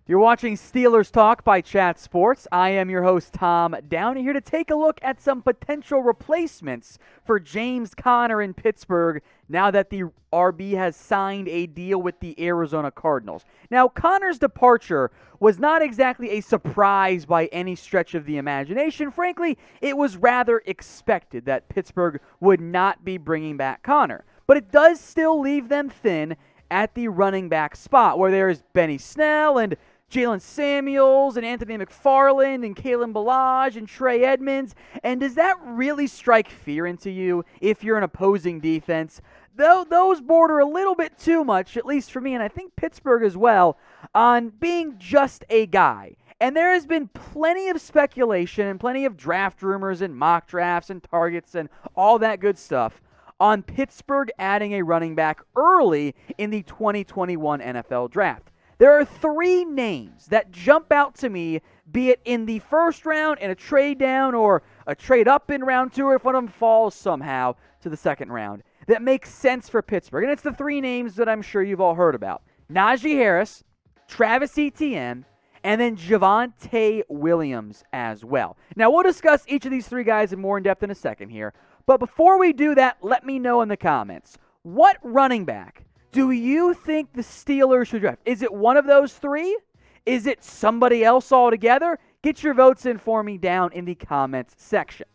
You're watching Steelers Talk by Chat Sports. I am your host, Tom Downey, here to take a look at some potential replacements for James Conner in Pittsburgh now that the RB has signed a deal with the Arizona Cardinals. Now, Conner's departure was not exactly a surprise by any stretch of the imagination. Frankly, it was rather expected that Pittsburgh would not be bringing back Conner. But it does still leave them thin at the running back spot, where there is Benny Snell and Jalen Samuels and Anthony McFarland and Kalen Ballage and Trey Edmonds. And does that really strike fear into you if you're an opposing defense? Though those border a little bit too much, at least for me, and I think Pittsburgh as well, on being just a guy. And there has been plenty of speculation and plenty of draft rumors and mock drafts and targets and all that good stuff on Pittsburgh adding a running back early in the 2021 NFL Draft. There are three names that jump out to me, be it in the first round, in a trade down, or a trade up in round 2, or if one of them falls somehow to the second round, that makes sense for Pittsburgh. And it's the three names that I'm sure you've all heard about: Najee Harris, Travis Etienne, and then Javonte Williams as well. Now, we'll discuss each of these three guys in more in depth in a second here. But before we do that, let me know in the comments, what running back do you think the Steelers should draft? Is it one of those three? Is it somebody else altogether? Get your votes in for me down in the comments section.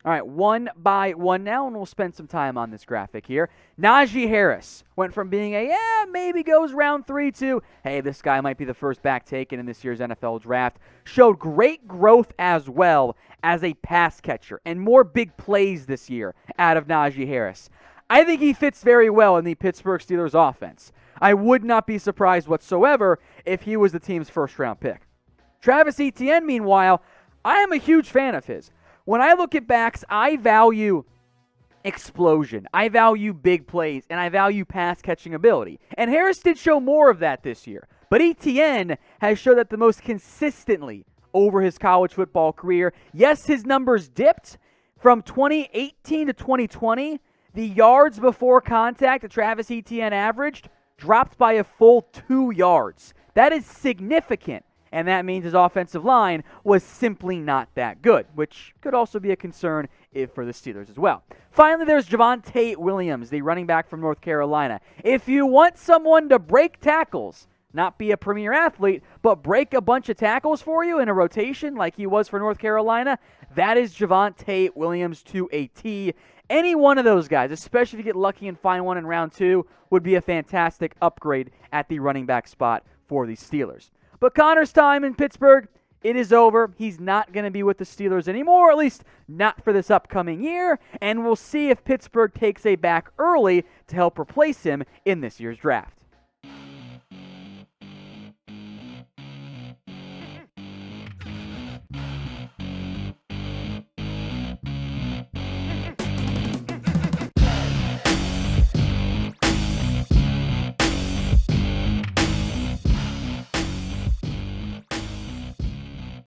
All right, one by one now, and we'll spend some time on this graphic here. Najee Harris went from being maybe goes round 3 to, hey, this guy might be the first back taken in this year's NFL Draft. Showed great growth as well as a pass catcher and more big plays this year out of Najee Harris. I think he fits very well in the Pittsburgh Steelers offense. I would not be surprised whatsoever if he was the team's first-round pick. Travis Etienne, meanwhile, I am a huge fan of his. When I look at backs, I value explosion, I value big plays, and I value pass-catching ability. And Harris did show more of that this year. But Etienne has showed that the most consistently over his college football career. Yes, his numbers dipped from 2018 to 2020. The yards before contact that Travis Etienne averaged dropped by a full 2 yards. That is significant, and that means his offensive line was simply not that good, which could also be a concern for the Steelers as well. Finally, there's Javonte Williams, the running back from North Carolina. If you want someone to break tackles, not be a premier athlete, but break a bunch of tackles for you in a rotation like he was for North Carolina, that is Javonte Williams to a T. Any one of those guys, especially if you get lucky and find one in round 2, would be a fantastic upgrade at the running back spot for the Steelers. But Conner's time in Pittsburgh, it is over. He's not going to be with the Steelers anymore, at least not for this upcoming year, and we'll see if Pittsburgh takes a back early to help replace him in this year's draft.